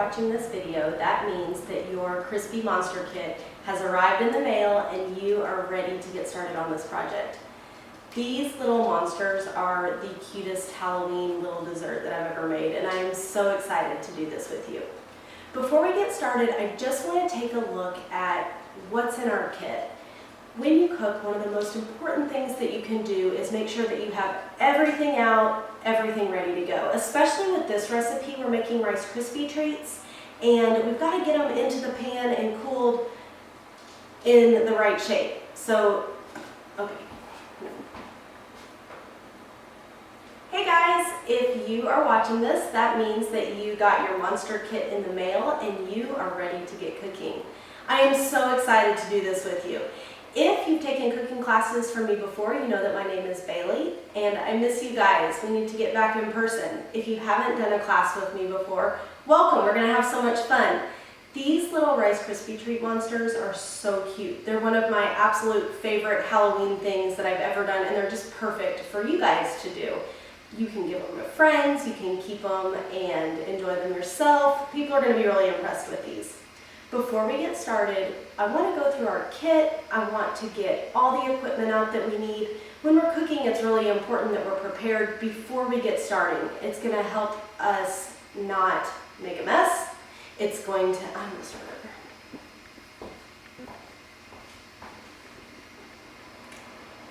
watching this video, that means that your Crispy Monster Kit has arrived in the mail and you are ready to get started on this project. These little monsters are the cutest Halloween little dessert that I've ever made, and I am so excited to do this with you. Before we get started, I just want to take a look at what's in our kit. When you cook, one of the most important things that you can do is make sure that you have everything out, everything ready to go. Especially with this recipe, we're making Rice Krispie treats, and we've got to get them into the pan and cooled in the right shape. So, okay. Hey guys, if you are watching this, that means that you got your monster kit in the mail and you are ready to get cooking. I am so excited to do this with you. If you've taken cooking classes from me before, you know that my name is Bailey, and I miss you guys. We need to get back in person. If you haven't done a class with me before, welcome. We're going to have so much fun. These little Rice Krispie treat monsters are so cute. They're one of my absolute favorite Halloween things that I've ever done, and they're just perfect for you guys to do. You can give them to friends, you can keep them and enjoy them yourself. People are going to be really impressed with these. Before we get started, I want to go through our kit. I want to get all the equipment out that we need. When we're cooking, it's really important that we're prepared before we get started. It's going to help us not make a mess. It's going to, I'm going to start over.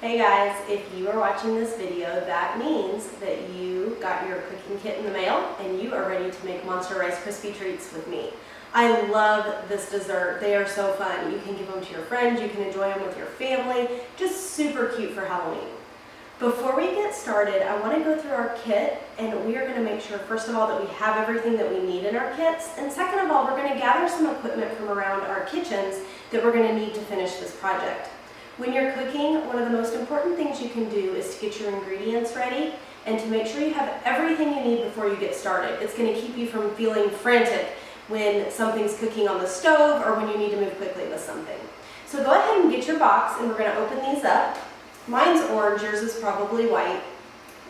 Hey guys, if you are watching this video, that means that you got your cooking kit in the mail and you are ready to make Monster Rice Krispie treats with me. I love this dessert. They are so fun. You can give them to your friends, you can enjoy them with your family. Just super cute for Halloween. Before we get started, I want to go through our kit, and we are going to make sure, first of all, that we have everything that we need in our kits, and second of all, we're going to gather some equipment from around our kitchens that we're going to need to finish this project. When you're cooking, one of the most important things you can do is to get your ingredients ready and to make sure you have everything you need before you get started. It's going to keep you from feeling frantic when something's cooking on the stove or when you need to move quickly with something. So go ahead and get your box, and we're going to open these up. Mine's orange, yours is probably white.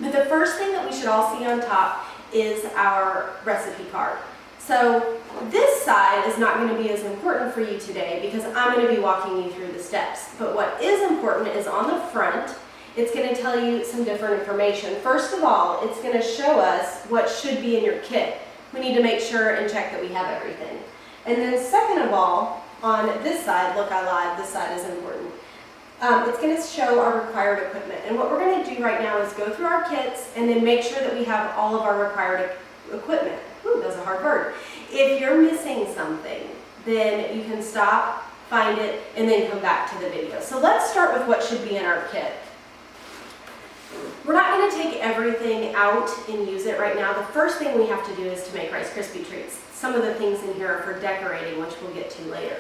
But the first thing that we should all see on top is our recipe card. So this side is not going to be as important for you today because I'm going to be walking you through the steps. But what is important is on the front, it's going to tell you some different information. First of all, it's going to show us what should be in your kit. We need to make sure and check that we have everything. And then second of all, on this side, look, I lied, this side is important. It's going to show our required equipment. And what we're going to do right now is go through our kits and then make sure that we have all of our required equipment. Ooh, that's a hard word. If you're missing something, then you can stop, find it, and then come back to the video. So let's start with what should be in our kit. We're not going to take everything out and use it right now. The first thing we have to do is to make Rice Krispie treats. Some of the things in here are for decorating, which we'll get to later.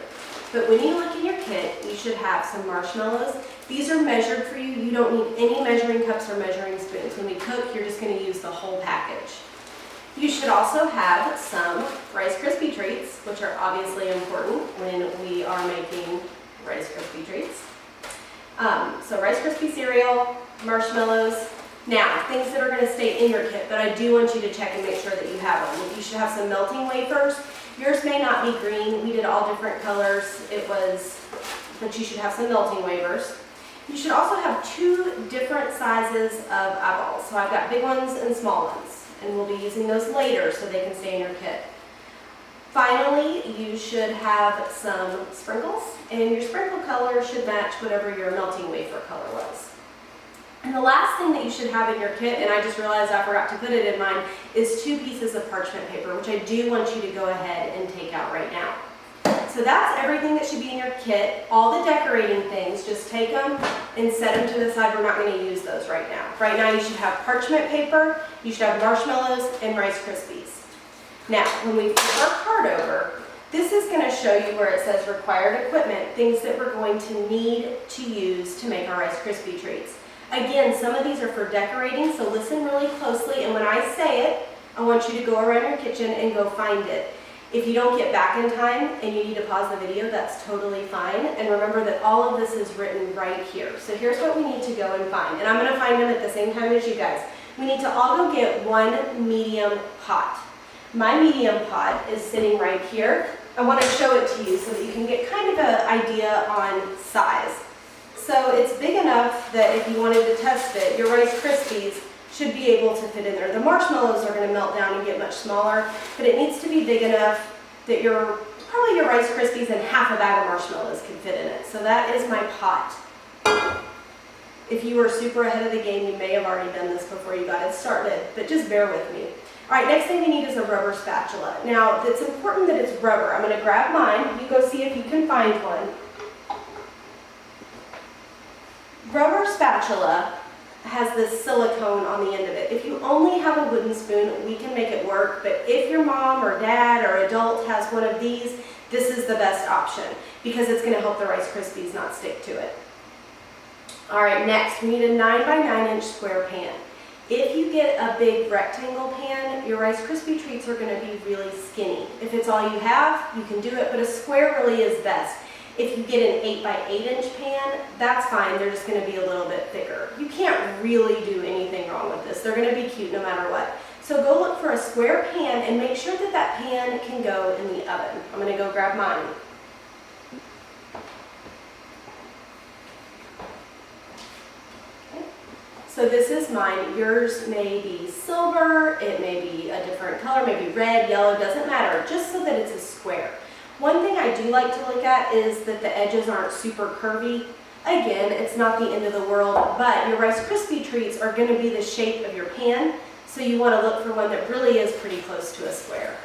But when you look in your kit, you should have some marshmallows. These are measured for you. You don't need any measuring cups or measuring spoons. When we cook, you're just going to use the whole package. You should also have some Rice Krispie treats, which are obviously important when we are making Rice Krispie treats. So Rice Krispie cereal, marshmallows. Now, things that are going to stay in your kit, but I do want you to check and make sure that you have them. You should have some melting wafers. Yours may not be green. We did all different colors. But you should have some melting wafers. You should also have 2 different sizes of eyeballs. So I've got big ones and small ones, and we'll be using those later so they can stay in your kit. Finally, you should have some sprinkles, and your sprinkle color should match whatever your melting wafer color was. And the last thing that you should have in your kit, and I just realized I forgot to put it in mine, is 2 pieces of parchment paper, which I do want you to go ahead and take out right now. So that's everything that should be in your kit. All the decorating things, just take them and set them to the side. We're not going to use those right now. Right now you should have parchment paper, you should have marshmallows, and Rice Krispies. Now, when we flip our card over, this is going to show you where it says required equipment, things that we're going to need to use to make our Rice Krispie treats. Again, some of these are for decorating, so listen really closely, and when I say it, I want you to go around your kitchen and go find it. If you don't get back in time and you need to pause the video, that's totally fine. And remember that all of this is written right here. So here's what we need to go and find. And I'm going to find them at the same time as you guys. We need to all go get 1 medium pot. My medium pot is sitting right here. I want to show it to you so that you can get kind of an idea on size. So it's big enough that if you wanted to test it, your Rice Krispies should be able to fit in there. The marshmallows are going to melt down and get much smaller, but it needs to be big enough that probably your Rice Krispies and half a bag of marshmallows can fit in it. So that is my pot. If you were super ahead of the game, you may have already done this before you got it started, but just bear with me. All right, next thing we need is a rubber spatula. Now, it's important that it's rubber. I'm going to grab mine. You go see if you can find one. Rubber spatula has this silicone on the end of it. If you only have a wooden spoon, we can make it work, but if your mom or dad or adult has one of these, this is the best option because it's going to help the Rice Krispies not stick to it. All right, next we need a 9 by 9 inch square pan. If you get a big rectangle pan, your Rice Krispie treats are going to be really skinny. If it's all you have, you can do it, but a square really is best. If you get an 8 by 8 inch pan, that's fine. They're just going to be a little bit thicker. You can't really do anything wrong with this. They're going to be cute no matter what. So go look for a square pan and make sure that that pan can go in the oven. I'm going to go grab mine. So this is mine. Yours may be silver, it may be a different color, maybe red, yellow, doesn't matter, just so that it's a square. One thing I do like to look at is that the edges aren't super curvy. Again, it's not the end of the world, but your Rice Krispie treats are going to be the shape of your pan, so you want to look for one that really is pretty close to a square.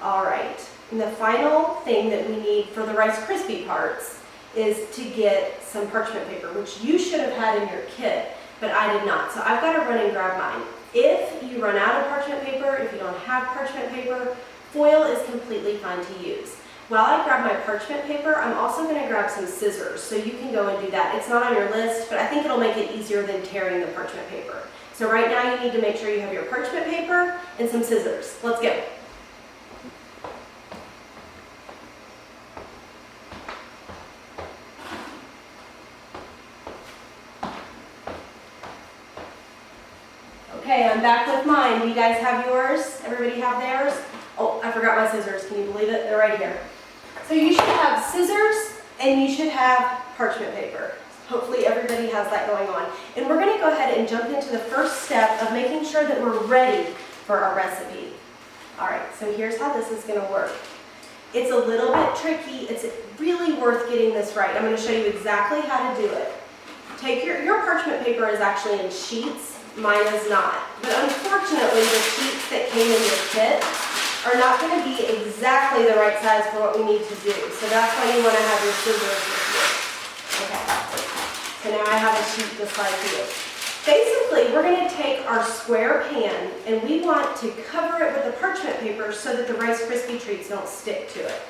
All right, and the final thing that we need for the Rice Krispie parts is to get some parchment paper, which you should have had in your kit, but I did not. So I've got to run and grab mine. If you run out of parchment paper, if you don't have parchment paper, foil is completely fine to use. While I grab my parchment paper, I'm also going to grab some scissors, so you can go and do that. It's not on your list, but I think it'll make it easier than tearing the parchment paper. So right now you need to make sure you have your parchment paper and some scissors. Let's go. Okay, I'm back with mine. Do you guys have yours? Everybody have theirs? Oh, I forgot my scissors. Can you believe it? They're right here. So you should have scissors and you should have parchment paper. Hopefully everybody has that going on. And we're going to go ahead and jump into the first step of making sure that we're ready for our recipe. All right, so here's how this is going to work. It's a little bit tricky. It's really worth getting this right. I'm going to show you exactly how to do it. Take your parchment paper is actually in sheets. Mine is not. But unfortunately, the sheets that came in your kit are not going to be exactly the right size for what we need to do. So that's why you want to have your scissors with you. Okay. So now I have a sheet just like you. Basically, we're going to take our square pan and we want to cover it with the parchment paper so that the Rice Krispie treats don't stick to it.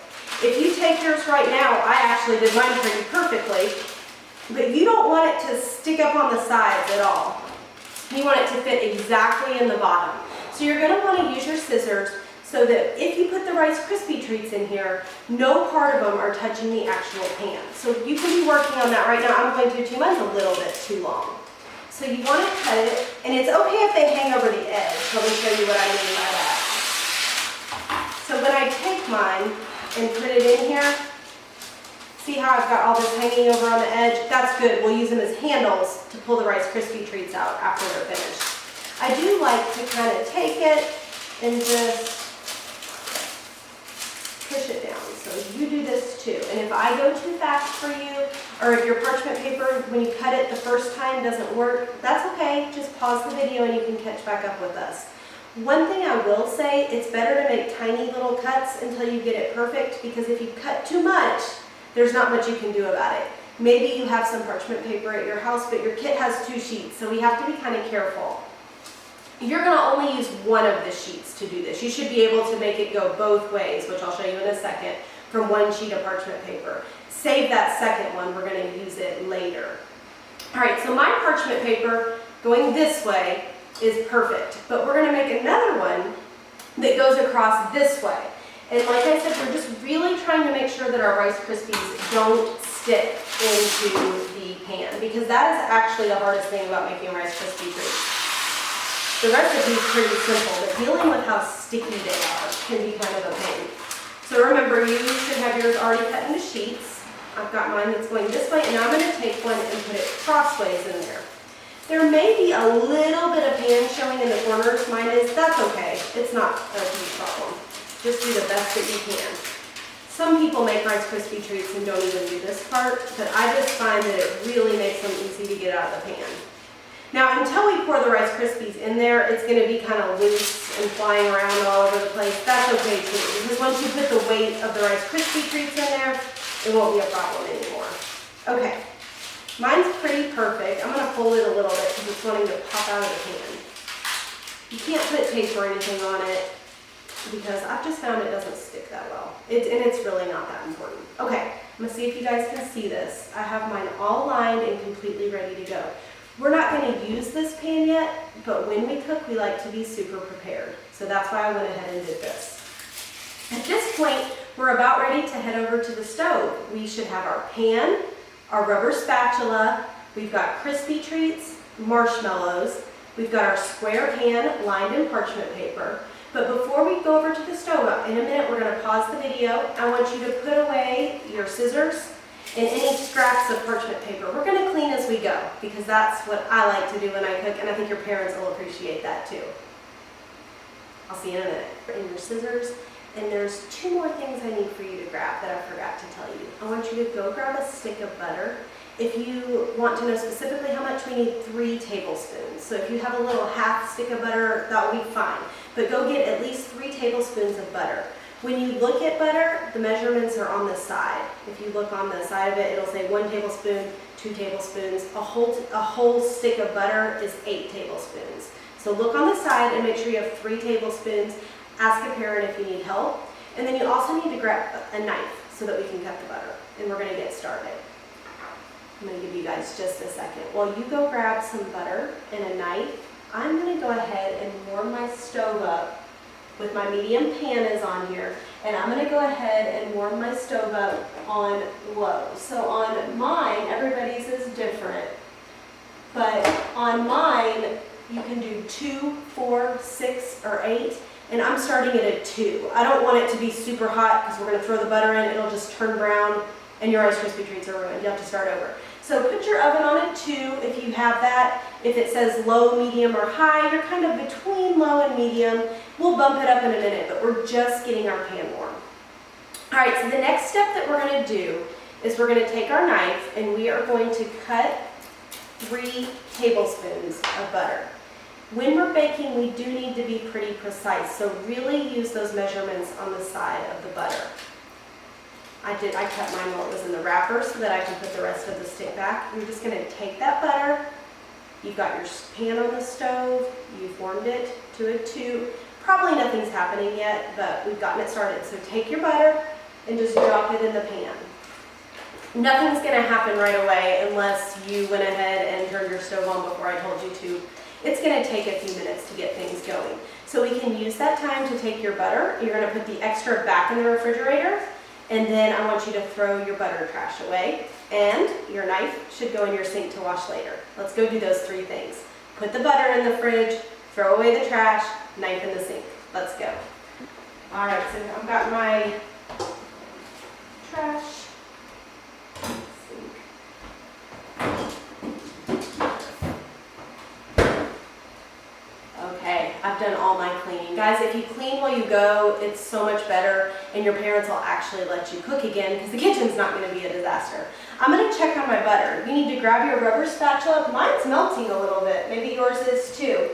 If you take yours right now, I actually did mine pretty perfectly, but you don't want it to stick up on the sides at all. You want it to fit exactly in the bottom. So you're going to want to use your scissors so that if you put the Rice Krispie treats in here, no part of them are touching the actual pan. So you can be working on that right now. I'm going to do mine's a little bit too long. So you want to cut it, and it's okay if they hang over the edge. Let me show you what I mean by that. So when I take mine and put it in here, see how I've got all this hanging over on the edge? That's good. We'll use them as handles to pull the Rice Krispie treats out after they're finished. I do like to kind of take it and just push it down. So you do this too. And if I go too fast for you, or if your parchment paper, when you cut it the first time, doesn't work, that's okay. Just pause the video and you can catch back up with us. One thing I will say, it's better to make tiny little cuts until you get it perfect, because if you cut too much, there's not much you can do about it. Maybe you have some parchment paper at your house, but your kit has 2 sheets, so we have to be kind of careful. You're going to only use one of the sheets to do this. You should be able to make it go both ways, which I'll show you in a second, from one sheet of parchment paper. Save that second one. We're going to use it later. All right, so my parchment paper going this way is perfect, but we're going to make another one that goes across this way. And like I said, we're just really trying to make sure that our Rice Krispies don't stick into the pan, because that is actually the hardest thing about making a Rice Krispie treat. The recipe is pretty simple, but dealing with how sticky they are can be kind of a pain. So remember, you should have yours already cut into sheets. I've got mine that's going this way, and I'm going to take one and put it crossways in there. There may be a little bit of pan showing in the corners. Mine is. That's okay. It's not a huge problem. Just do the best that you can. Some people make Rice Krispie treats and don't even do this part, but I just find that it really makes them easy to get out of the pan. Now, until we pour the Rice Krispies in there, it's going to be kind of loose and flying around all over the place. That's okay too, because once you put the weight of the Rice Krispie treats in there, it won't be a problem anymore. Okay, mine's pretty perfect. I'm going to fold it a little bit because it's wanting to pop out of the pan. You can't put tape or anything on it because I've just found it doesn't stick that well. And it's really not that important. Okay, I'm going to see if you guys can see this. I have mine all lined and completely ready to go. We're not going to use this pan yet, but when we cook, we like to be super prepared. So that's why I went ahead and did this. At this point, we're about ready to head over to the stove. We should have our pan, our rubber spatula, we've got crispy treats, marshmallows, we've got our square pan lined in parchment paper. But before we go over to the stove, in a minute we're going to pause the video. I want you to put away your scissors and any scraps of parchment paper. We're going to clean as we go because that's what I like to do when I cook, and I think your parents will appreciate that too. I'll see you in a minute. And your scissors, and there's two more things I need for you to grab that I forgot to tell you. I want you to go grab a stick of butter. If you want to know specifically how much, we need 3 tablespoons. So if you have a little half stick of butter, that will be fine. But go get at least 3 tablespoons of butter. When you look at butter, the measurements are on the side. If you look on the side of it, it'll say 1 tablespoon, 2 tablespoons. A whole stick of butter is 8 tablespoons. So look on the side and make sure you have 3 tablespoons. Ask a parent if you need help. And then you also need to grab a knife so that we can cut the butter. And we're going to get started. I'm going to give you guys just a second. While you go grab some butter and a knife, I'm going to go ahead and warm my stove up with my medium pan is on here, and I'm going to go ahead and warm my stove up on low. So on mine, everybody's is different, but on mine, you can do 2, 4, 6, or 8, and I'm starting it at 2. I don't want it to be super hot because we're going to throw the butter in, it'll just turn brown, and your Rice Krispie treats are ruined. You have to start over. So put your oven on at 2 if you have that. If it says low, medium, or high, you're kind of between low and medium. We'll bump it up in a minute, but we're just getting our pan warm. All right, so the next step that we're going to do is we're going to take our knife and we are going to cut 3 tablespoons of butter. When we're baking, we do need to be pretty precise, so really use those measurements on the side of the butter. I cut mine while it was in the wrapper so that I can put the rest of the stick back. You're just going to take that butter, you've got your pan on the stove, you've warmed it to a 2. Probably nothing's happening yet, but we've gotten it started. So take your butter and just drop it in the pan. Nothing's going to happen right away unless you went ahead and turned your stove on before I told you to. It's going to take a few minutes to get things going. So we can use that time to take your butter. You're going to put the extra back in the refrigerator. And then I want you to throw your butter trash away. And your knife should go in your sink to wash later. Let's go do those 3 things. Put the butter in the fridge, throw away the trash, knife in the sink. Let's go. All right, so I've got my trash. Okay, I've done all my cleaning. Guys, if you clean while you go, it's so much better, and your parents will actually let you cook again because the kitchen's not going to be a disaster. I'm going to check on my butter. You need to grab your rubber spatula. Mine's melting a little bit. Maybe yours is too.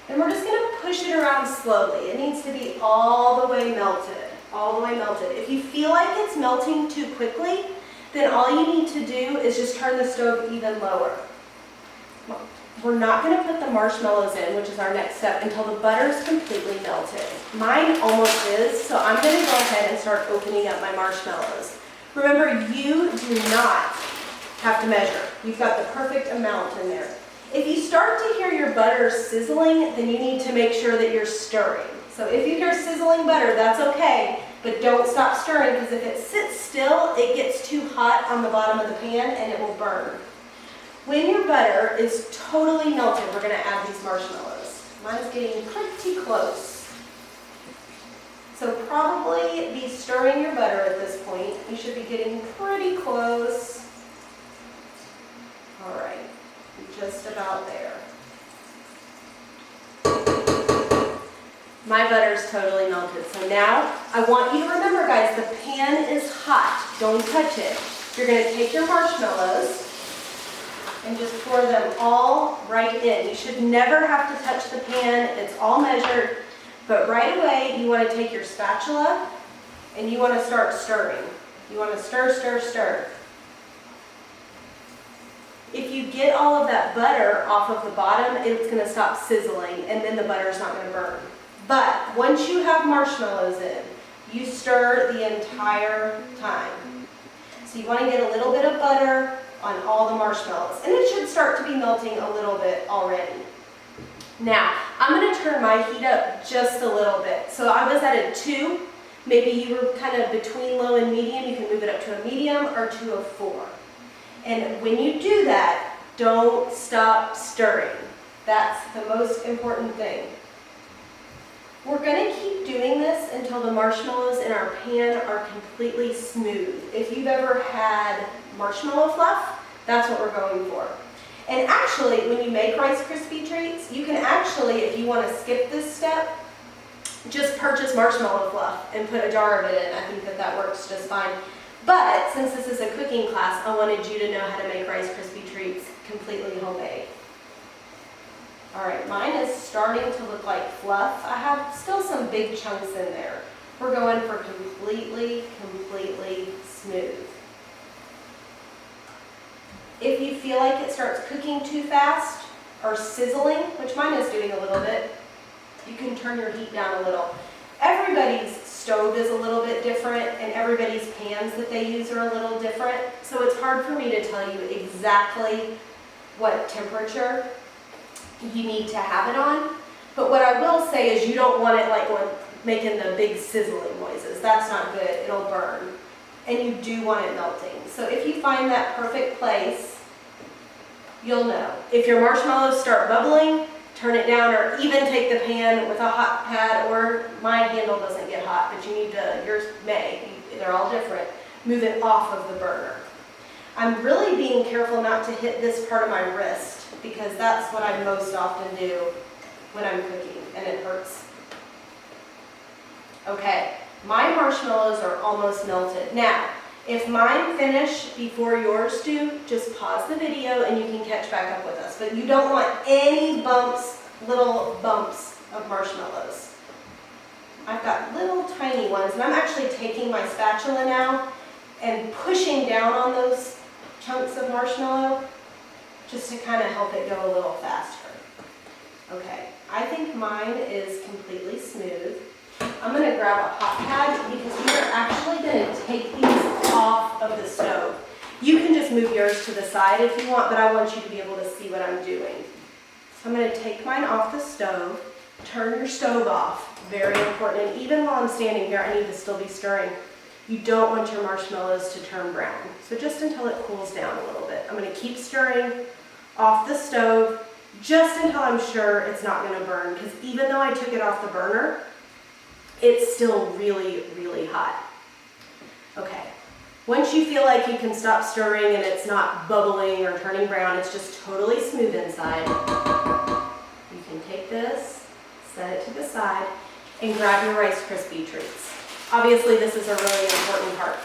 And we're just going to push it around slowly. It needs to be all the way melted. All the way melted. If you feel like it's melting too quickly, then all you need to do is just turn the stove even lower. We're not going to put the marshmallows in, which is our next step, until the butter is completely melted. Mine almost is, so I'm going to go ahead and start opening up my marshmallows. Remember, you do not have to measure. You've got the perfect amount in there. If you start to hear your butter sizzling, then you need to make sure that you're stirring. So if you hear sizzling butter, that's okay, but don't stop stirring because if it sits still, it gets too hot on the bottom of the pan and it will burn. When your butter is totally melted, we're going to add these marshmallows. Mine's getting pretty close. So probably be stirring your butter at this point. You should be getting pretty close. All right, just about there. My butter's totally melted. So now I want you to remember, guys, the pan is hot. Don't touch it. You're going to take your marshmallows and just pour them all right in. You should never have to touch the pan. It's all measured. But right away, you want to take your spatula and you want to start stirring. You want to stir, stir, stir. If you get all of that butter off of the bottom, it's going to stop sizzling and then the butter's not going to burn. But once you have marshmallows in, you stir the entire time. So you want to get a little bit of butter on all the marshmallows. And it should start to be melting a little bit already. Now, I'm going to turn my heat up just a little bit. So I was at a 2. Maybe you were kind of between low and medium. You can move it up to a medium or to a 4. And when you do that, don't stop stirring. That's the most important thing. We're going to keep doing this until the marshmallows in our pan are completely smooth. If you've ever had marshmallow fluff, that's what we're going for. And actually, when you make Rice Krispie treats, you can actually, if you want to skip this step, just purchase marshmallow fluff and put a jar of it in. I think that works just fine. But since this is a cooking class, I wanted you to know how to make Rice Krispie treats completely homemade. All right, mine is starting to look like fluff. I have still some big chunks in there. We're going for completely smooth. If you feel like it starts cooking too fast or sizzling, which mine is doing a little bit, you can turn your heat down a little. Everybody's stove is a little bit different and everybody's pans that they use are a little different. So it's hard for me to tell you exactly what temperature you need to have it on. But what I will say is you don't want it like making the big sizzling noises. That's not good. It'll burn. And you do want it melting. So if you find that perfect place, you'll know. If your marshmallows start bubbling, turn it down, or even take the pan with a hot pad, or my handle doesn't get hot, but you need to, yours may, they're all different, move it off of the burner. I'm really being careful not to hit this part of my wrist because that's what I most often do when I'm cooking and it hurts. Okay, my marshmallows are almost melted. Now, if mine finish before yours do, just pause the video and you can catch back up with us. But you don't want any bumps, little bumps of marshmallows. I've got little tiny ones, and I'm actually taking my spatula now and pushing down on those chunks of marshmallow just to kind of help it go a little faster. Okay, I think mine is completely smooth. I'm going to grab a hot pad because we are actually going to take these off of the stove. You can just move yours to the side if you want, but I want you to be able to see what I'm doing. So I'm going to take mine off the stove. Turn your stove off, very important. And even while I'm standing here, I need to still be stirring. You don't want your marshmallows to turn brown. So just until it cools down a little bit. I'm going to keep stirring off the stove just until I'm sure it's not going to burn, because even though I took it off the burner, it's still really hot. Okay, once you feel like you can stop stirring and it's not bubbling or turning brown, it's just totally smooth inside, you can take this, set it to the side, and grab your Rice Krispie treats. Obviously, this is a really important part.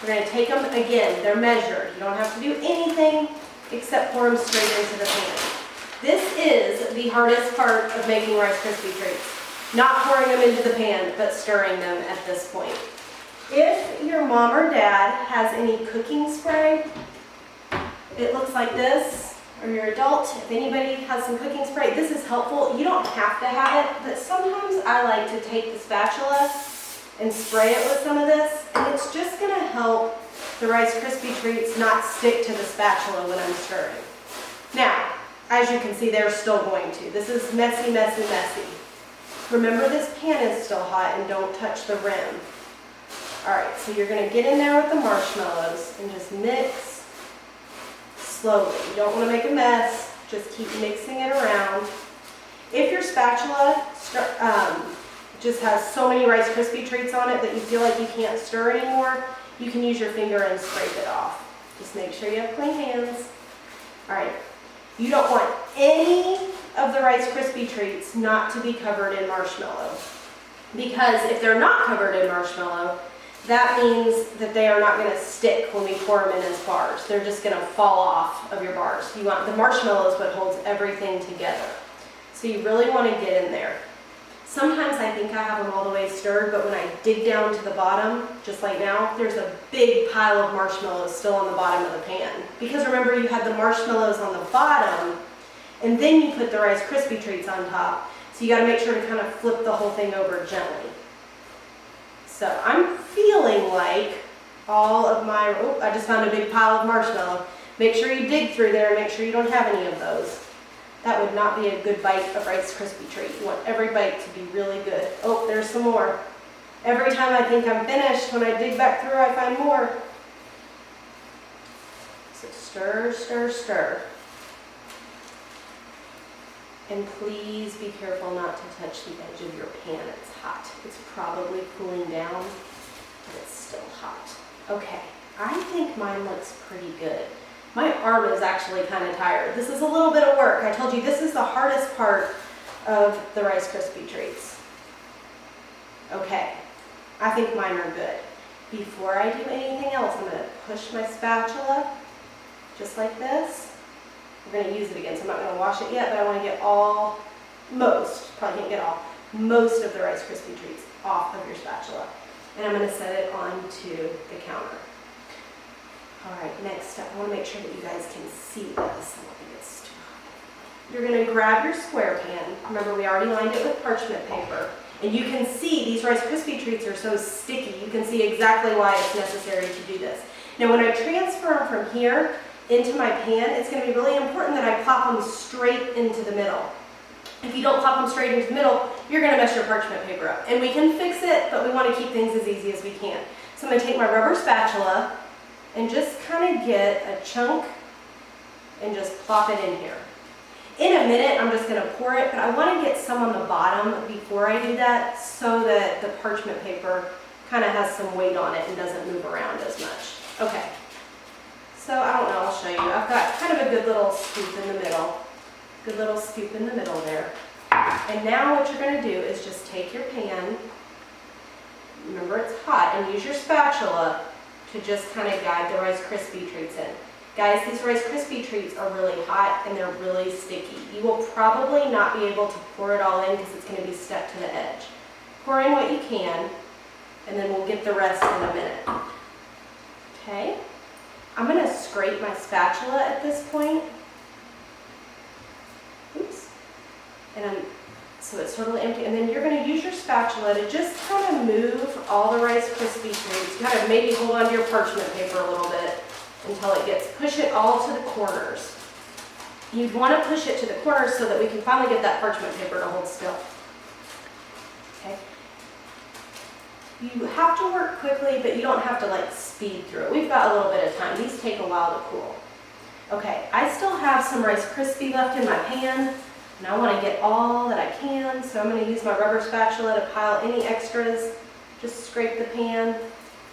We're going to take them, again, they're measured. You don't have to do anything except pour them straight into the pan. This is the hardest part of making Rice Krispie treats. Not pouring them into the pan, but stirring them at this point. If your mom or dad has any cooking spray, it looks like this, or your adult, if anybody has some cooking spray, this is helpful. You don't have to have it, but sometimes I like to take the spatula and spray it with some of this, and it's just going to help the Rice Krispie treats not stick to the spatula when I'm stirring. Now, as you can see, they're still going to. This is messy. Remember, this pan is still hot and don't touch the rim. All right, so you're going to get in there with the marshmallows and just mix slowly. You don't want to make a mess. Just keep mixing it around. If your spatula just has so many Rice Krispie treats on it that you feel like you can't stir anymore, you can use your finger and scrape it off. Just make sure you have clean hands. All right, you don't want any of the Rice Krispie treats not to be covered in marshmallow. Because if they're not covered in marshmallow, that means that they are not going to stick when we pour them in as bars. They're just going to fall off of your bars. You want the marshmallow is what holds everything together. So you really want to get in there. Sometimes I think I have them all the way stirred, but when I dig down to the bottom, just like now, there's a big pile of marshmallows still on the bottom of the pan. Because remember, you had the marshmallows on the bottom, and then you put the Rice Krispie treats on top. So you got to make sure to kind of flip the whole thing over gently. So I'm feeling like all of my, oh, I just found a big pile of marshmallow. Make sure you dig through there and make sure you don't have any of those. That would not be a good bite of Rice Krispie treat. You want every bite to be really good. Oh, there's some more. Every time I think I'm finished, when I dig back through, I find more. So stir, stir, stir. And please be careful not to touch the edge of your pan. It's hot. It's probably cooling down, but it's still hot. Okay, I think mine looks pretty good. My arm is actually kind of tired. This is a little bit of work. I told you this is the hardest part of the Rice Krispie treats. Okay, I think mine are good. Before I do anything else, I'm going to push my spatula just like this. We're going to use it again, so I'm not going to wash it yet, but I want to get probably can't get all, most of the Rice Krispie treats off of your spatula. And I'm going to set it onto the counter. All right, next up, I want to make sure that you guys can see this. I don't think it's too hot. You're going to grab your square pan. Remember, we already lined it with parchment paper. And you can see these Rice Krispie treats are so sticky. You can see exactly why it's necessary to do this. Now, when I transfer them from here into my pan, it's going to be really important that I plop them straight into the middle. If you don't plop them straight into the middle, you're going to mess your parchment paper up. And we can fix it, but we want to keep things as easy as we can. So I'm going to take my rubber spatula and just kind of get a chunk and just plop it in here. In a minute, I'm just going to pour it, but I want to get some on the bottom before I do that so that the parchment paper kind of has some weight on it and doesn't move around as much. Okay, so I don't know, I'll show you. I've got kind of a good little scoop in the middle. Good little scoop in the middle there. And now what you're going to do is just take your pan, remember it's hot, and use your spatula to just kind of guide the Rice Krispie treats in. Guys, these Rice Krispie treats are really hot and they're really sticky. You will probably not be able to pour it all in because it's going to be stuck to the edge. Pour in what you can, and then we'll get the rest in a minute. Okay? I'm going to scrape my spatula at this point. Oops. So it's totally empty. And then you're going to use your spatula to just kind of move all the Rice Krispie treats. Kind of maybe hold onto your parchment paper a little bit until it gets, push it all to the corners. You'd want to push it to the corners so that we can finally get that parchment paper to hold still. Okay. You have to work quickly, but you don't have to like speed through it. We've got a little bit of time. These take a while to cool. Okay, I still have some Rice Krispie left in my pan, and I want to get all that I can, so I'm going to use my rubber spatula to pile any extras. Just scrape the pan,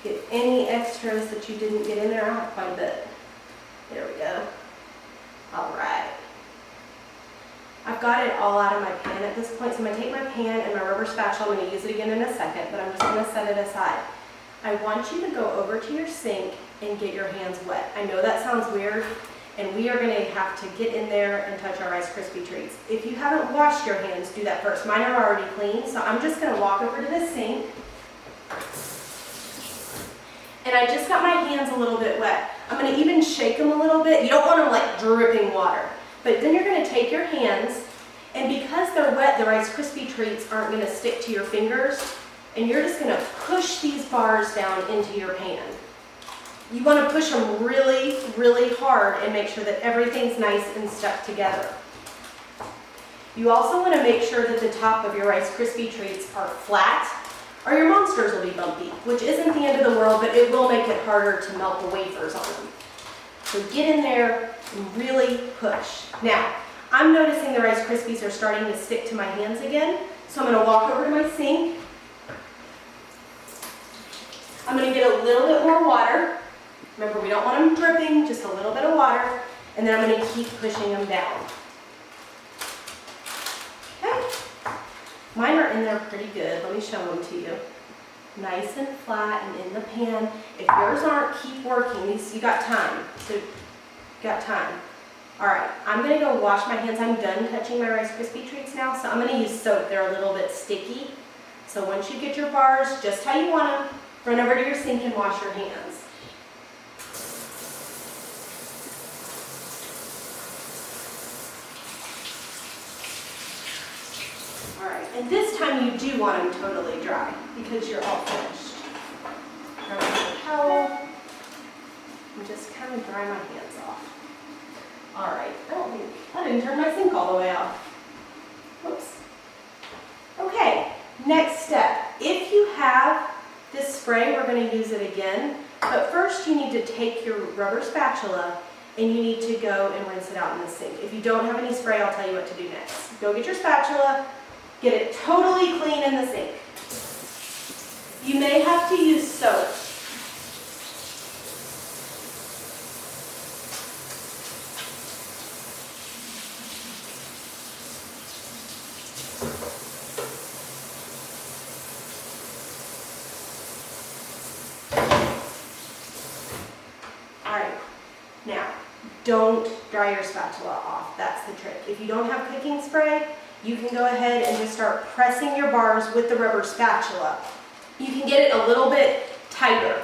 get any extras that you didn't get in there. I have quite a bit. There we go. All right. I've got it all out of my pan at this point, so I'm going to take my pan and my rubber spatula. I'm going to use it again in a second, but I'm just going to set it aside. I want you to go over to your sink and get your hands wet. I know that sounds weird, and we are going to have to get in there and touch our Rice Krispie treats. If you haven't washed your hands, do that first. Mine are already clean, so I'm just going to walk over to the sink. And I just got my hands a little bit wet. I'm going to even shake them a little bit. You don't want them like dripping water. But then you're going to take your hands, and because they're wet, the Rice Krispie treats aren't going to stick to your fingers, and you're just going to push these bars down into your pan. You want to push them really, really hard and make sure that everything's nice and stuck together. You also want to make sure that the top of your Rice Krispie treats are flat, or your monsters will be bumpy, which isn't the end of the world, but it will make it harder to melt the wafers on them. So get in there and really push. Now, I'm noticing the Rice Krispies are starting to stick to my hands again, so I'm gonna walk over to my sink. I'm gonna get a little bit more water. Remember, we don't want them dripping, just a little bit of water, and then I'm gonna keep pushing them down. Okay, mine are in there pretty good. Let me show them to you. Nice and flat and in the pan. If yours aren't, keep working. You got time, so you got time. All right, I'm gonna go wash my hands. I'm done touching my Rice Krispie treats now, so I'm gonna use soap. They're a little bit sticky. So once you get your bars just how you want them, run over to your sink and wash your hands. All right, and this time you do want them totally dry because you're all finished. Grab a towel and just kind of dry my hands off. All right, I didn't turn my sink all the way off. Whoops. Okay, next step. If you have this spray, we're going to use it again, but first you need to take your rubber spatula and you need to go and rinse it out in the sink. If you don't have any spray, I'll tell you what to do next. Go get your spatula, get it totally clean in the sink. You may have to use soap. Now, don't dry your spatula off. That's the trick. If you don't have cooking spray, you can go ahead and just start pressing your bars with the rubber spatula. You can get it a little bit tighter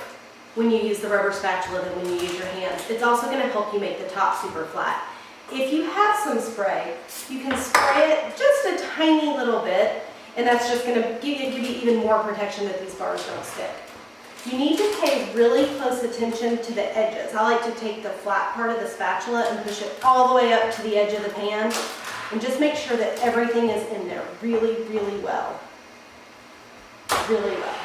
when you use the rubber spatula than when you use your hands. It's also going to help you make the top super flat. If you have some spray, you can spray it just a tiny little bit, and that's just going to give you even more protection that these bars don't stick. You need to pay really close attention to the edges. I like to take the flat part of the spatula and push it all the way up to the edge of the pan and just make sure that everything is in there really, really well. Really well.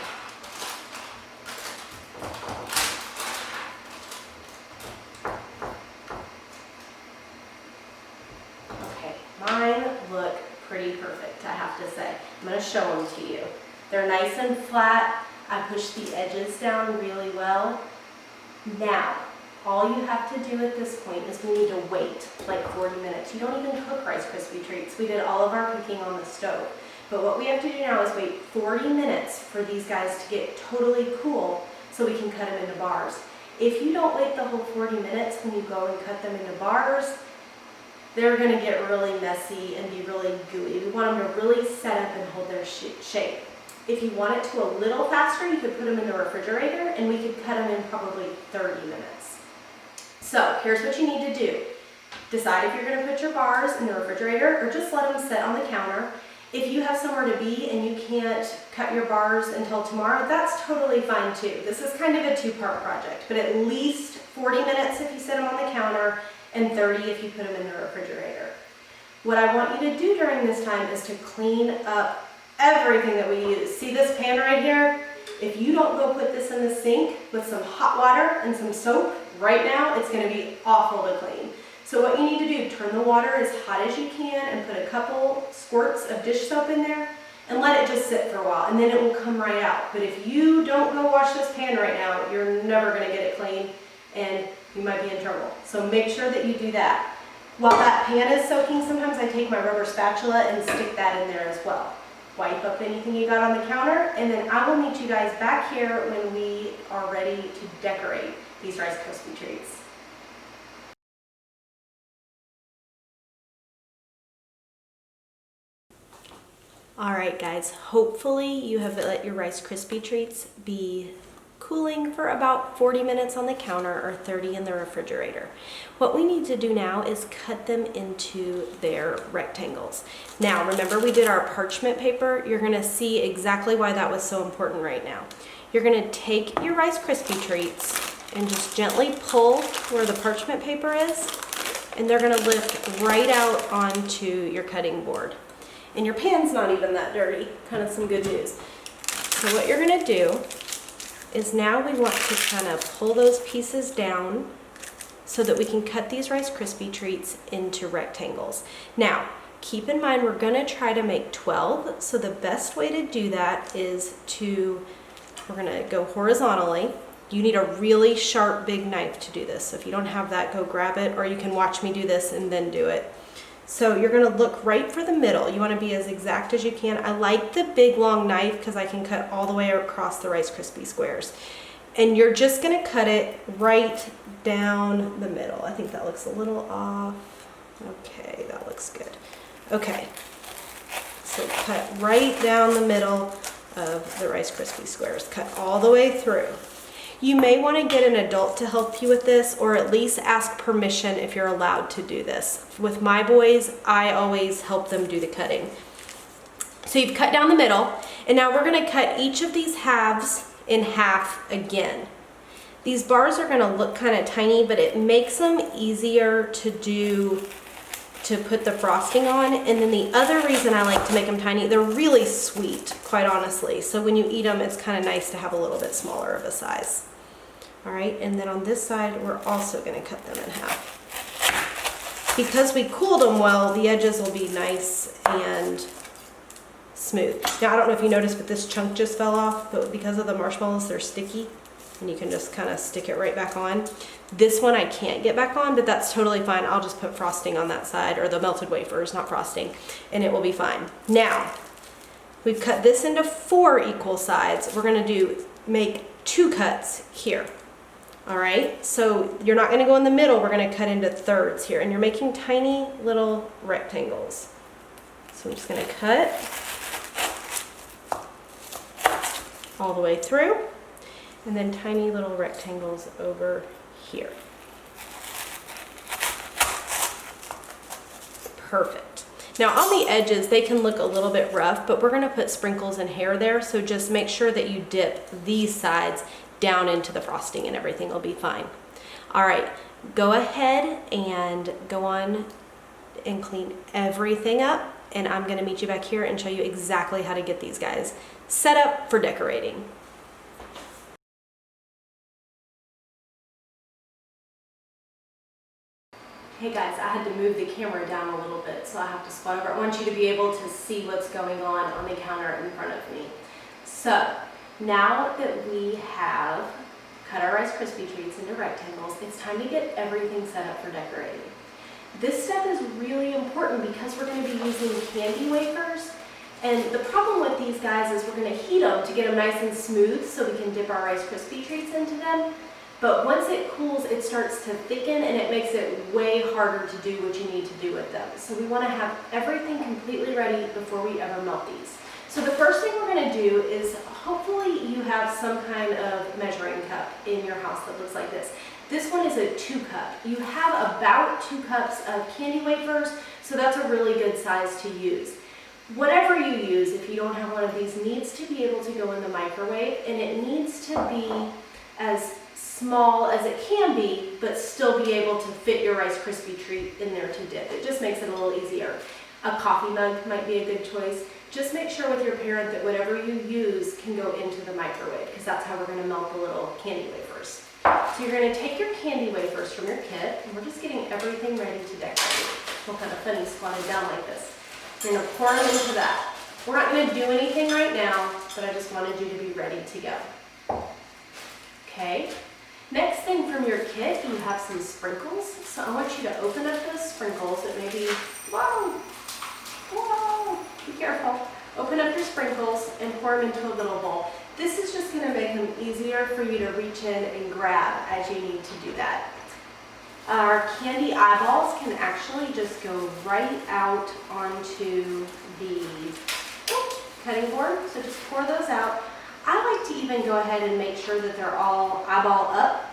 Okay, mine look pretty perfect, I have to say. I'm going to show them to you. They're nice and flat. I push the edges down really well. Now, all you have to do at this point is we need to wait like 40 minutes. You don't even cook Rice Krispie treats. We did all of our cooking on the stove. But what we have to do now is wait 40 minutes for these guys to get totally cool so we can cut them into bars. If you don't wait the whole 40 minutes when you go and cut them into bars, they're going to get really messy and be really gooey. We want them to really set up and hold their shape. If you want it to a little faster, you could put them in the refrigerator and we could cut them in probably 30 minutes. So here's what you need to do. Decide if you're going to put your bars in the refrigerator or just let them sit on the counter. If you have somewhere to be and you can't cut your bars until tomorrow, that's totally fine too. This is kind of a two-part project, but at least 40 minutes if you set them on the counter and 30 if you put them in the refrigerator. What I want you to do during this time is to clean up everything that we use. See this pan right here? If you don't go put this in the sink with some hot water and some soap right now, it's going to be awful to clean. So what you need to do, turn the water as hot as you can and put a couple squirts of dish soap in there and let it just sit for a while and then it will come right out. But if you don't go wash this pan right now, you're never going to get it clean and you might be in trouble. So make sure that you do that. While that pan is soaking, sometimes I take my rubber spatula and stick that in there as well. Wipe up anything you got on the counter, and then I will meet you guys back here when we are ready to decorate these Rice Krispie treats. All right, guys, hopefully you have let your Rice Krispie treats be cooling for about 40 minutes on the counter or 30 in the refrigerator. What we need to do now is cut them into their rectangles. Now, remember we did our parchment paper? You're gonna see exactly why that was so important right now. You're gonna take your Rice Krispie treats and just gently pull where the parchment paper is, and they're gonna lift right out onto your cutting board. And your pan's not even that dirty, kind of some good news. So what you're gonna do is now we want to kind of pull those pieces down so that we can cut these Rice Krispie treats into rectangles. Now, keep in mind we're gonna try to make 12, so the best way to do that is we're gonna go horizontally. You need a really sharp, big knife to do this. So if you don't have that, go grab it, or you can watch me do this and then do it. So you're gonna look right for the middle. You wanna be as exact as you can. I like the big long knife because I can cut all the way across the Rice Krispie squares. And you're just gonna cut it right down the middle. I think that looks a little off. Okay, that looks good. Okay, so cut right down the middle of the Rice Krispie squares. Cut all the way through. You may want to get an adult to help you with this, or at least ask permission if you're allowed to do this. With my boys, I always help them do the cutting. So you've cut down the middle, and now we're going to cut each of these halves in half again. These bars are going to look kind of tiny, but it makes them easier to put the frosting on. And then the other reason I like to make them tiny, they're really sweet, quite honestly. So when you eat them, it's kind of nice to have a little bit smaller of a size. All right, and then on this side, we're also gonna cut them in half. Because we cooled them well, the edges will be nice and smooth. Now, I don't know if you noticed, but this chunk just fell off, but because of the marshmallows, they're sticky, and you can just kind of stick it right back on. This one I can't get back on, but that's totally fine. I'll just put frosting on that side, or the melted wafers, not frosting, and it will be fine. Now, we've cut this into 4 equal sides. We're gonna make 2 cuts here. All right, so you're not gonna go in the middle, we're gonna cut into thirds here, and you're making tiny little rectangles. So I'm just gonna cut all the way through, and then tiny little rectangles over here. Perfect. Now on the edges, they can look a little bit rough, but we're gonna put sprinkles and hair there, so just make sure that you dip these sides down into the frosting and everything will be fine. All right, go ahead and go on and clean everything up, and I'm gonna meet you back here and show you exactly how to get these guys set up for decorating. Hey guys, I had to move the camera down a little bit, so I have to spot over. I want you to be able to see what's going on the counter in front of me. So, now that we have cut our Rice Krispie treats into rectangles, it's time to get everything set up for decorating. This step is really important because we're going to be using candy wafers, and the problem with these guys is we're going to heat them to get them nice and smooth so we can dip our Rice Krispie treats into them. But once it cools, it starts to thicken and it makes it way harder to do what you need to do with them. So we want to have everything completely ready before we ever melt these. So the first thing we're going to do is, hopefully you have some kind of measuring cup in your house that looks like this. This one is a 2 cup. You have about 2 cups of candy wafers, so that's a really good size to use. Whatever you use, if you don't have one of these, needs to be able to go in the microwave, and it needs to be as small as it can be, but still be able to fit your Rice Krispie treat in there to dip. It just makes it a little easier. A coffee mug might be a good choice. Just make sure with your parent that whatever you use can go into the microwave, because that's how we're going to melt the little candy wafers. So you're going to take your candy wafers from your kit, and we're just getting everything ready to decorate. Look kind of funny squatted down like this. You're going to pour them into that. We're not going to do anything right now, but I just wanted you to be ready to go. Okay. Next thing from your kit, you have some sprinkles. So I want you to open up those sprinkles. It may be, whoa, be careful. Open up your sprinkles and pour them into a little bowl. This is just going to make them easier for you to reach in and grab as you need to do that. Our candy eyeballs can actually just go right out onto the cutting board. So just pour those out. I like to even go ahead and make sure that they're all eyeball up,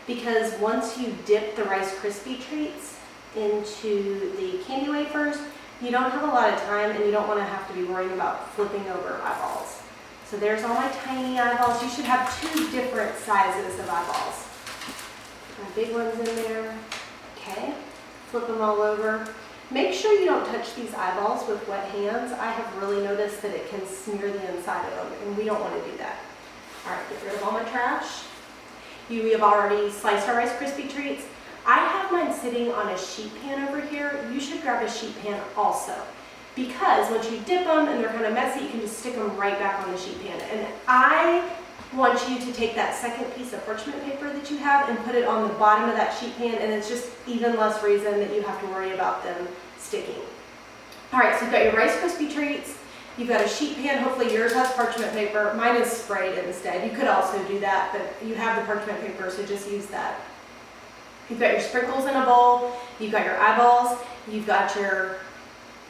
because once you dip the Rice Krispie treats into the candy wafers, you don't have a lot of time and you don't want to have to be worrying about flipping over eyeballs. So there's all my tiny eyeballs. You should have 2 different sizes of eyeballs. My big ones in there. Okay, flip them all over. Make sure you don't touch these eyeballs with wet hands. I have really noticed that it can smear the inside of them, and we don't want to do that. All right, get rid of all my trash. We have already sliced our Rice Krispie treats. I have mine sitting on a sheet pan over here. You should grab a sheet pan also, because once you dip them and they're kind of messy, you can just stick them right back on the sheet pan. And I want you to take that second piece of parchment paper that you have and put it on the bottom of that sheet pan, and it's just even less reason that you have to worry about them sticking. All right, so you've got your Rice Krispie treats. You've got a sheet pan. Hopefully yours has parchment paper. Mine is sprayed instead. You could also do that, but you have the parchment paper, so just use that. You've got your sprinkles in a bowl. You've got your eyeballs. You've got your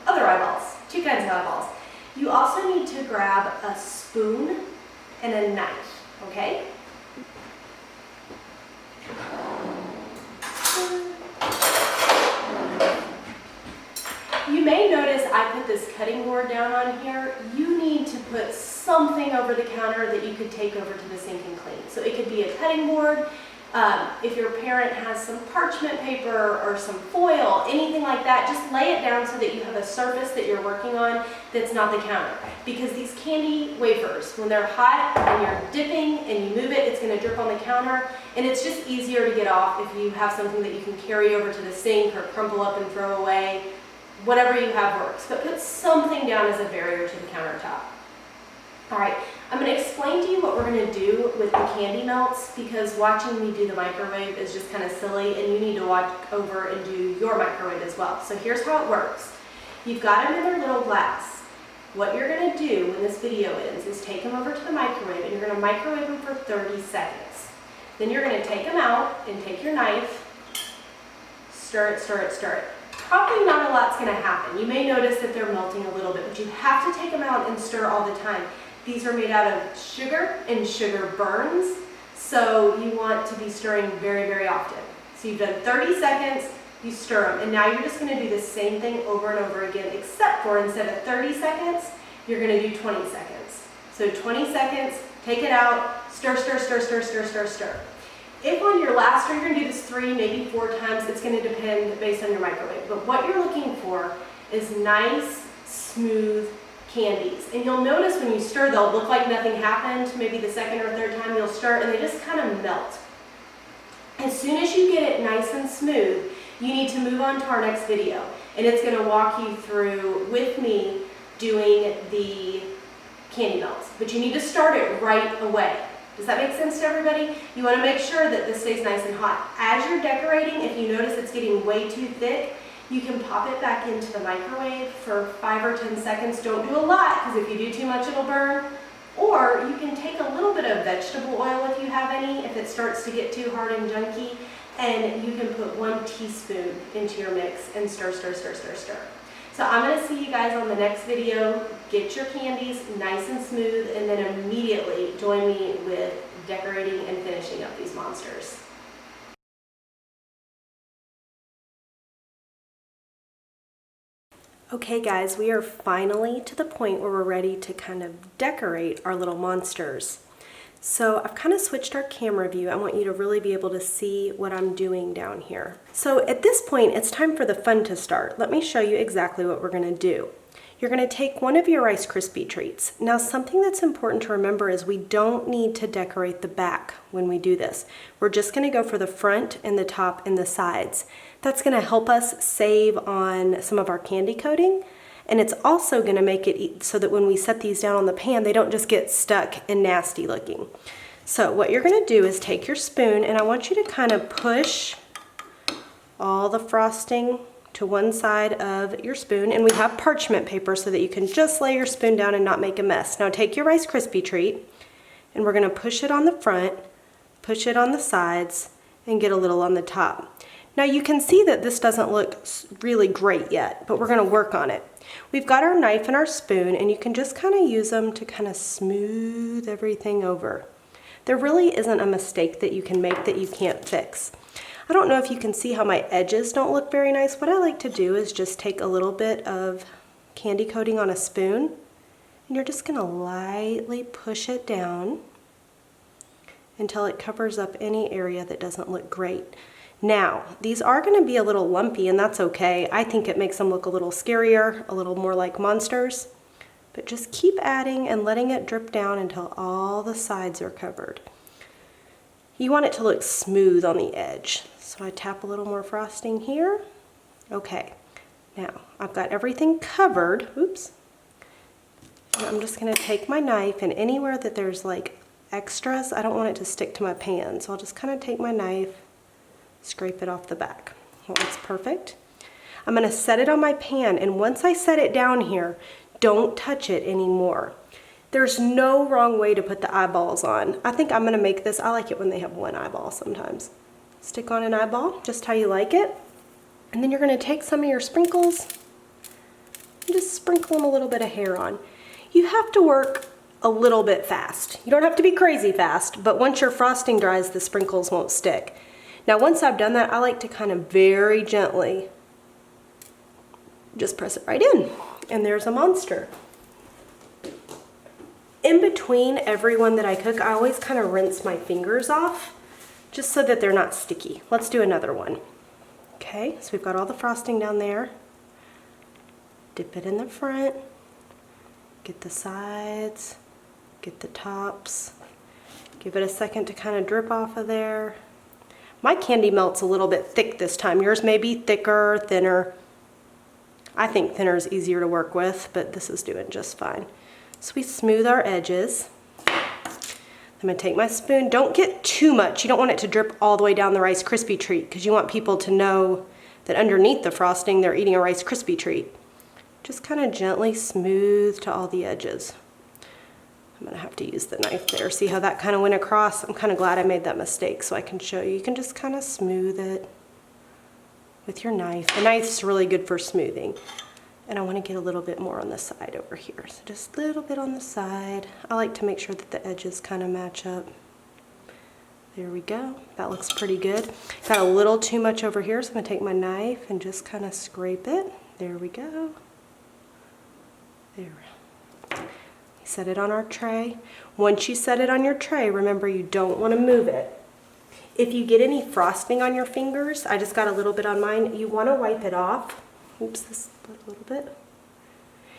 other eyeballs, 2 kinds of eyeballs. You also need to grab a spoon and a knife, okay? You may notice I put this cutting board down on here. You need to put something over the counter that you could take over to the sink and clean. So it could be a cutting board. If your parent has some parchment paper or some foil, anything like that, just lay it down so that you have a surface that you're working on that's not the counter. Because these candy wafers, when they're hot and you're dipping and you move it, it's going to drip on the counter, and it's just easier to get off if you have something that you can carry over to the sink or crumple up and throw away. Whatever you have works, but put something down as a barrier to the countertop. All right, I'm going to explain to you what we're going to do with the candy melts, because watching me do the microwave is just kind of silly, and you need to walk over and do your microwave as well. So here's how it works. You've got them in their little glass. What you're going to do when this video ends is take them over to the microwave, and you're going to microwave them for 30 seconds. Then you're going to take them out and take your knife, stir it, stir it, stir it. Probably not a lot's going to happen. You may notice that they're melting a little bit, but you have to take them out and stir all the time. These are made out of sugar, and sugar burns, so you want to be stirring very, very often. So you've done 30 seconds, you stir them, and now you're just going to do the same thing over and over again, except for instead of 30 seconds, you're going to do 20 seconds. So 20 seconds, take it out, stir, stir, stir, stir, stir, stir, stir. If on your last stir, you're going to do this 3, maybe 4 times, it's going to depend based on your microwave. But what you're looking for is nice, smooth candies. And you'll notice when you stir, they'll look like nothing happened. Maybe the second or third time you'll stir, and they just kind of melt. As soon as you get it nice and smooth, you need to move on to our next video. And it's going to walk you through, with me, doing the candy melts. But you need to start it right away. Does that make sense to everybody? You want to make sure that this stays nice and hot. As you're decorating, if you notice it's getting way too thick, you can pop it back into the microwave for 5 or 10 seconds. Don't do a lot, because if you do too much, it'll burn. Or you can take a little bit of vegetable oil if you have any, if it starts to get too hard and junky, and you can put 1 teaspoon into your mix and stir, stir, stir, stir, stir. So I'm going to see you guys on the next video. Get your candies nice and smooth, and then immediately join me with decorating and finishing up these monsters. Okay guys, we are finally to the point where we're ready to kind of decorate our little monsters. So I've kind of switched our camera view. I want you to really be able to see what I'm doing down here. So at this point, it's time for the fun to start. Let me show you exactly what we're going to do. You're going to take one of your Rice Krispie treats. Now something that's important to remember is we don't need to decorate the back when we do this. We're just going to go for the front and the top and the sides. That's going to help us save on some of our candy coating. And it's also going to make it so that when we set these down on the pan, they don't just get stuck and nasty looking. So what you're going to do is take your spoon, and I want you to kind of push all the frosting to one side of your spoon. And we have parchment paper so that you can just lay your spoon down and not make a mess. Now take your Rice Krispie treat, and we're going to push it on the front, push it on the sides, and get a little on the top. Now you can see that this doesn't look really great yet, but we're going to work on it. We've got our knife and our spoon, and you can just kind of use them to kind of smooth everything over. There really isn't a mistake that you can make that you can't fix. I don't know if you can see how my edges don't look very nice. What I like to do is just take a little bit of candy coating on a spoon, and you're just going to lightly push it down until it covers up any area that doesn't look great. Now, these are going to be a little lumpy, and that's okay. I think it makes them look a little scarier, a little more like monsters. But just keep adding and letting it drip down until all the sides are covered. You want it to look smooth on the edge. So I tap a little more frosting here. Okay, now I've got everything covered. Oops. And I'm just gonna take my knife, and anywhere that there's like extras, I don't want it to stick to my pan. So I'll just kind of take my knife, scrape it off the back. Well, that's perfect. I'm gonna set it on my pan, and once I set it down here, don't touch it anymore. There's no wrong way to put the eyeballs on. I think I'm gonna make this, I like it when they have one eyeball sometimes. Stick on an eyeball, just how you like it. And then you're gonna take some of your sprinkles and just sprinkle them a little bit of hair on. You have to work a little bit fast. You don't have to be crazy fast, but once your frosting dries, the sprinkles won't stick. Now, once I've done that, I like to kind of very gently just press it right in. And there's a monster. In between every one that I cook, I always kind of rinse my fingers off just so that they're not sticky. Let's do another one. Okay, so we've got all the frosting down there. Dip it in the front, get the sides, get the tops, give it a second to kind of drip off of there. My candy melt's a little bit thick this time. Yours may be thicker, thinner. I think thinner is easier to work with, but this is doing just fine. So we smooth our edges. I'm gonna take my spoon. Don't get too much. You don't want it to drip all the way down the Rice Krispie treat because you want people to know that underneath the frosting they're eating a Rice Krispie treat. Just kind of gently smooth to all the edges. I'm gonna have to use the knife there. See how that kind of went across? I'm kind of glad I made that mistake so I can show you. You can just kind of smooth it with your knife. The knife's really good for smoothing. And I want to get a little bit more on the side over here. So just a little bit on the side. I like to make sure that the edges kind of match up. There we go. That looks pretty good. Got a little too much over here, so I'm going to take my knife and just kind of scrape it. There we go. There. Set it on our tray. Once you set it on your tray, remember you don't want to move it. If you get any frosting on your fingers, I just got a little bit on mine, you want to wipe it off. Oops, this split a little bit.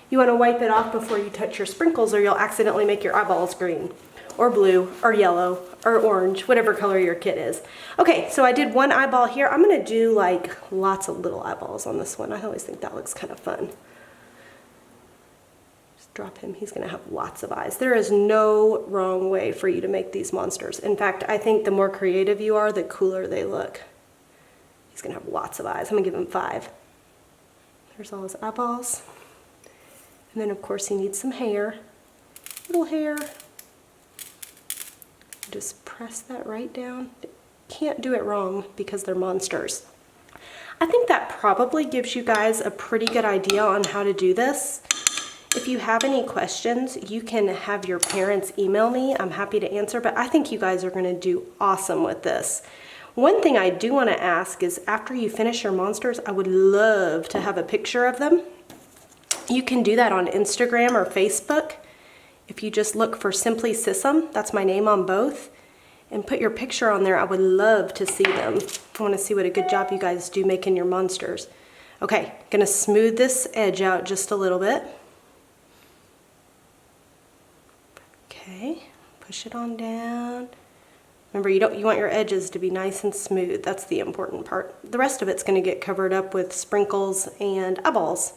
You want to wipe it off before you touch your sprinkles or you'll accidentally make your eyeballs green or blue or yellow or orange, whatever color your kit is. Okay, so I did one eyeball here. I'm going to do like lots of little eyeballs on this one. I always think that looks kind of fun. Just drop him. He's going to have lots of eyes. There is no wrong way for you to make these monsters. In fact, I think the more creative you are, the cooler they look. He's going to have lots of eyes. I'm going to give him 5. There's all his eyeballs. And then of course he needs some hair. Little hair. Just press that right down. Can't do it wrong because they're monsters. I think that probably gives you guys a pretty good idea on how to do this. If you have any questions, you can have your parents email me. I'm happy to answer, but I think you guys are gonna do awesome with this. One thing I do want to ask is after you finish your monsters, I would love to have a picture of them. You can do that on Instagram or Facebook. If you just look for Simply Sissom, that's my name on both, and put your picture on there, I would love to see them. I want to see what a good job you guys do making your monsters. Okay, gonna smooth this edge out just a little bit. Okay, push it on down. Remember, you want your edges to be nice and smooth. That's the important part. The rest of it's going to get covered up with sprinkles and eyeballs.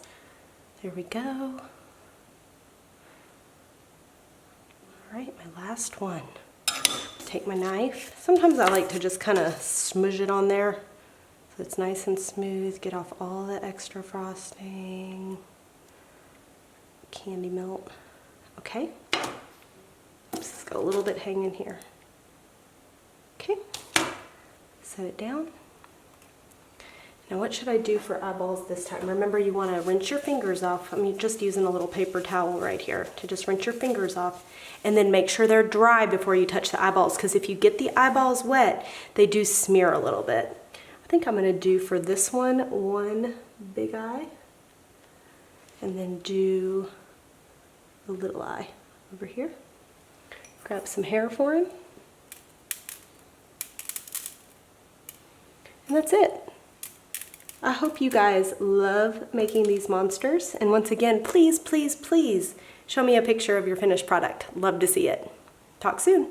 There we go. All right, my last one. Take my knife. Sometimes I like to just kind of smudge it on there so it's nice and smooth. Get off all the extra frosting. Candy melt. Okay. Just got a little bit hanging here. Okay, set it down. Now what should I do for eyeballs this time? Remember, you want to rinse your fingers off. I'm just using a little paper towel right here to just rinse your fingers off and then make sure they're dry before you touch the eyeballs, because if you get the eyeballs wet, they do smear a little bit. I think I'm going to do for this one big eye and then do the little eye over here. Grab some hair for him. And that's it. I hope you guys love making these monsters. And once again, please, please, please show me a picture of your finished product. Love to see it. Talk soon.